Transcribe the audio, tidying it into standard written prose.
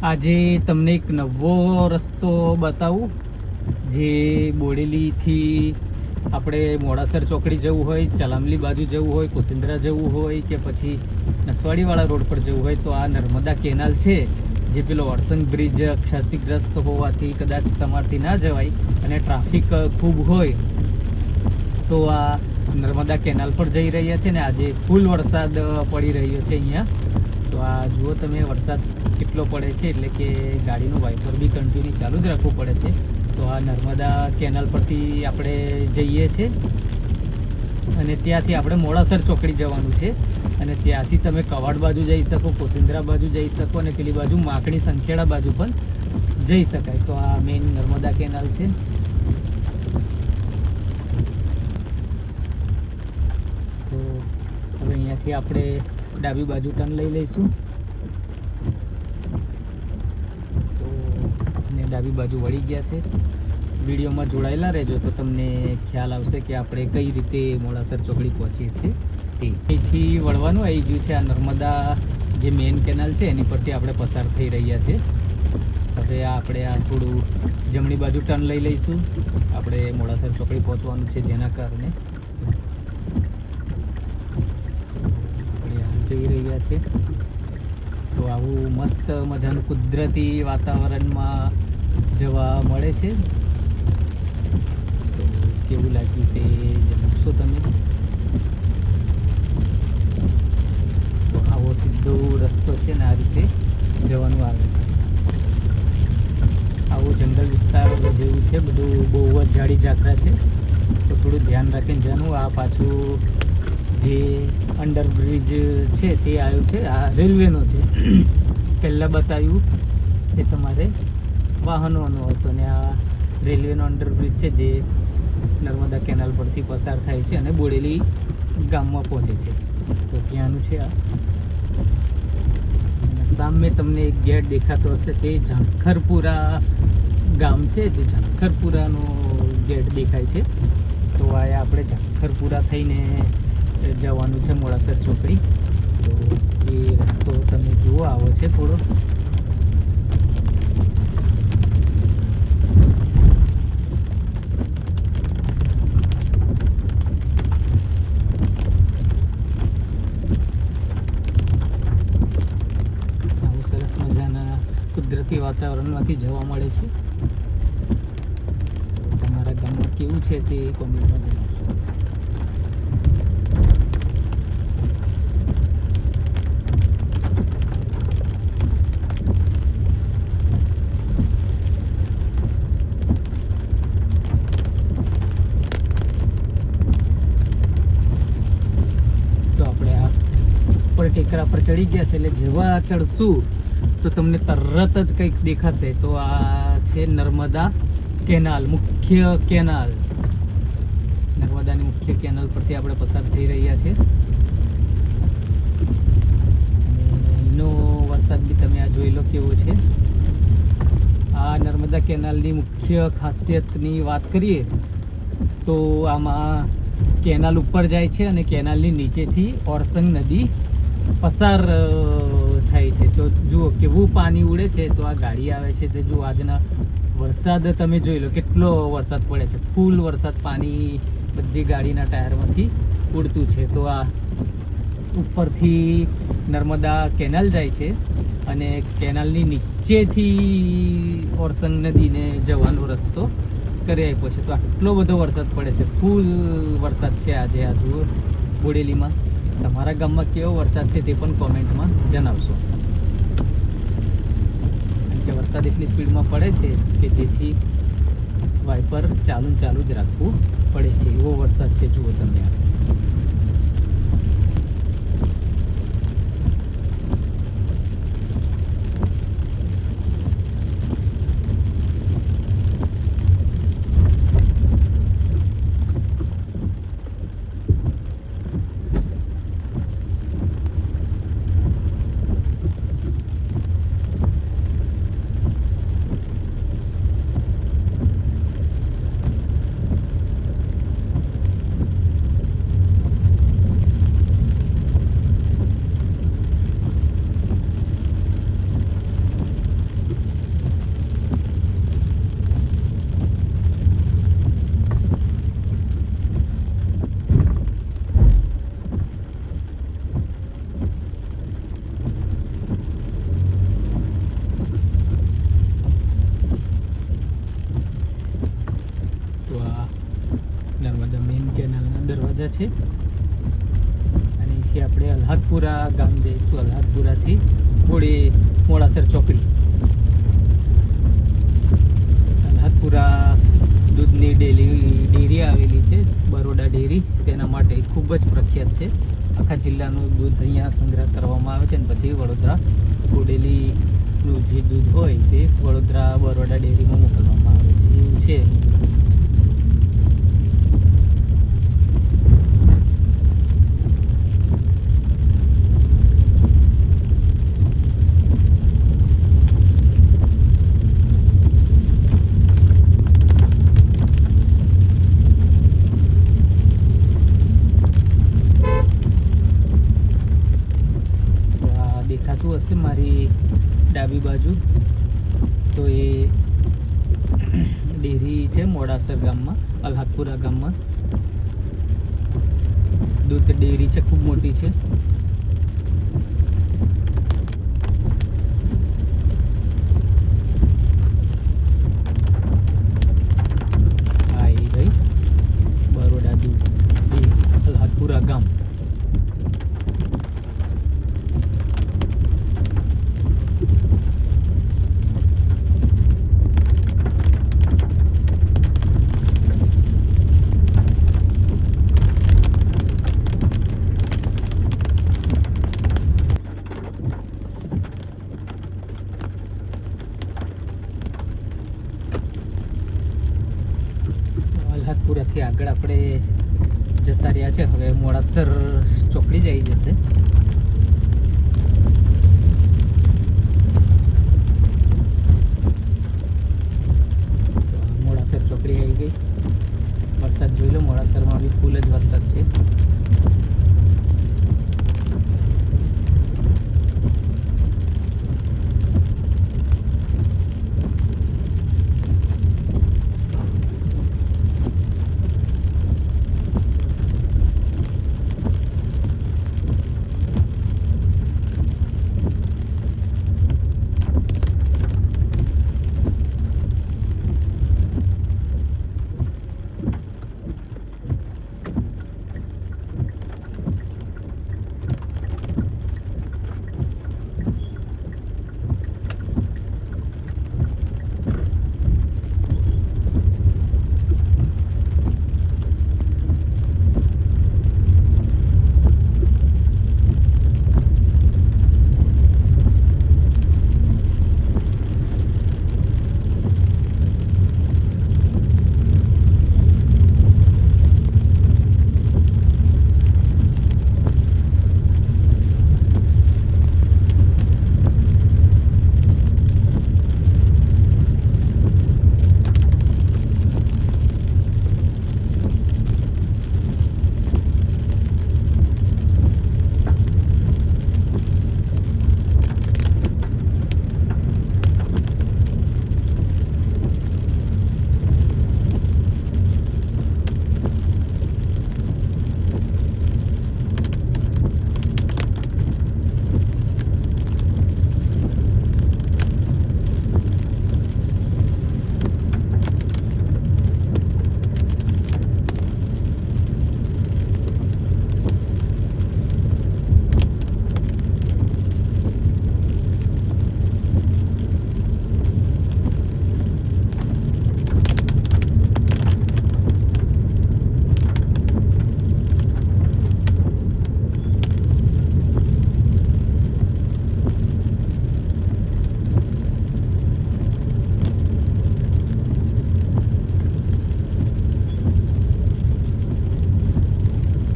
આજે તમને એક નવો રસ્તો બતાવું, જે બોડેલીથી આપણે મોડાસર ચોકડી જવું હોય, ચલામલી બાજુ જવું હોય, કોસિંદ્રા જવું હોય કે પછી નસવાડીવાળા રોડ પર જવું હોય તો આ નર્મદા કેનાલ છે, જે પેલો ઓરસંગ બ્રિજ ક્ષતિગ્રસ્ત હોવાથી કદાચ તમારથી ના જવાય અને ટ્રાફિક ખૂબ હોય તો આ નર્મદા કેનાલ પર જઈ રહ્યા છે ને આજે ફૂલ વરસાદ પડી રહ્યો છે અહીંયા. તો આ જુઓ તમે, વરસાદ કેટલો પડે છે, એટલે કે ગાડીનું વાઇપર બી કન્ટિન્યુ ચાલુ જ રાખવું પડે છે. તો આ નર્મદા કેનાલ પરથી આપણે જઈએ છીએ અને ત્યાંથી આપણે મોડાસર ચોકડી જવાનું છે અને ત્યાંથી તમે કવાડ બાજુ જઈ શકો, કોસિંદ્રા બાજુ જઈ શકો અને પેલી બાજુ માકણી સંખેડા બાજુ પણ જઈ શકાય. તો આ મેઇન નર્મદા કેનાલ છે. તો હવે અહીંયાથી આપણે ડાબી બાજુ ટર્ન લઈ લઈશું. તો અને ડાબી બાજુ વળી ગયા છે. વિડીયોમાં જોડાયેલા રહેજો તો તમને ખ્યાલ આવશે કે આપણે કઈ રીતે મોડાસર ચોકડી પહોંચીએ છીએ. અહીંથી વળવાનું આવી ગયું છે. આ નર્મદા જે મેઇન કેનાલ છે એની પરથી આપણે પસાર થઈ રહ્યા છે. હવે આપણે આ થોડું જમણી બાજુ ટર્ન લઈ લઈશું. આપણે મોડાસર ચોકડી પહોંચવાનું છે, જેના કારણે જઈ રહ્યા છે. તો આવું મસ્ત મજાનું કુદરતી વાતાવરણમાં જવા મળે છે. તો કેવું લાગ્યું તે જણાવશો તમે. તો આવો સીધો રસ્તો છે ને આ રીતે જવાનું આવે છે. આવું જંગલ વિસ્તાર જેવું છે, બધું બહુ જ ઝાડી ઝાકરા છે. તો થોડું ધ્યાન રાખીને જવાનું. આ પાછું જે અંડરબ્રિજ છે તે આવ્યું છે, આ રેલવેનો છે. પહેલાં બતાવ્યું એ તમારે વાહનોનો હતો ને આ રેલવેનો અંડરબ્રિજ છે, જે નર્મદા કેનાલ પરથી પસાર થાય છે અને બોડેલી ગામમાં પહોંચે છે. તો ત્યાંનું છે આ. અને સામે તમને એક ગેટ દેખાતો હશે, તે ઝાંખરપુરા ગામ છે, જે ઝાંખરપુરાનો ગેટ દેખાય છે. તો આ આપણે ઝાંખરપુરા થઈને જવાનું છે મોડાસર ચોકડી. તો એ રસ્તો તમે જુઓ આવો છે થોડો. આવું સરસ મજાના કુદરતી વાતાવરણમાંથી જવા મળે છે. તમારા ગામમાં કેવું છે તે કોમેન્ટમાં જણાવશો. ટેકરા પર ચડી ગયા છે, એટલે જેવા ચડશું તો તમને તરત જ કંઈક દેખાશે. તો આ છે નર્મદા કેનાલ, મુખ્ય કેનાલ. નર્મદાની મુખ્ય કેનાલ પરથી આપણે પસાર થઈ રહ્યા છે. અને એનો વરસાદ બી તમે આ જોઈ લો કેવો છે. આ નર્મદા કેનાલની મુખ્ય ખાસિયતની વાત કરીએ તો આમાં કેનાલ ઉપર જાય છે અને કેનાલની નીચેથી ઓરસંગ નદી પસાર થાય છે. જો જુઓ કેવું પાણી ઉડે છે. તો આ ગાડી આવે છે તે જુઓ, આજના વરસાદ તમે જોઈ લો કેટલો વરસાદ પડે છે. ફૂલ વરસાદ, પાણી બધી ગાડીના ટાયરમાંથી ઉડતું છે. તો આ ઉપરથી નર્મદા કેનાલ જાય છે અને કેનાલની નીચેથી ઓરસંગ નદીને જવાનો રસ્તો કરી આપ્યો છે. તો આટલો બધો વરસાદ પડે છે, ફૂલ વરસાદ છે આજે આ જુઓ બોડેલીમાં. તમારા ગામમાં કેવો વરસાદ છે તે પણ કોમેન્ટમાં જણાવશો. કારણ કે વરસાદ એટલી સ્પીડમાં પડે છે કે જેથી વાઇપર ચાલુ જ રાખવું પડે છે. એવો વરસાદ છે જુઓ તમે. છે. અને અહીંથી આપણે અલ્હાદપુરા ગામ જઈશું. અલ્હાદપુરાથી બોડી મોડાસર ચોકડી. અલ્હાદપુરા દૂધની ડેરી આવેલી છે, બરોડા ડેરી. તેના માટે ખૂબ જ પ્રખ્યાત છે. આખા જિલ્લાનું દૂધ અહીંયા સંગ્રહ કરવામાં આવે છે અને પછી વડોદરા બોડેલીનું જે દૂધ હોય તે વડોદરા બરોડા ડેરીમાં મોકલવામાં આવે છે. એવું છે. દેખાતું હશે મારી ડાબી બાજુ, તો એ ડેરી છે મોડાસર ગામમાં, અલ્હાદપુરા ગામમાં. દૂધ ડેરી છે, ખૂબ મોટી છે. આ એ ગઈ બરોડા દૂધ ડેરી, અલ્હાદપુરા ગામ. અલ્હાદપુરાથી આગળ આપણે જતા રહ્યા છે. હવે મોડાસર ચોકડી જઈ જશે.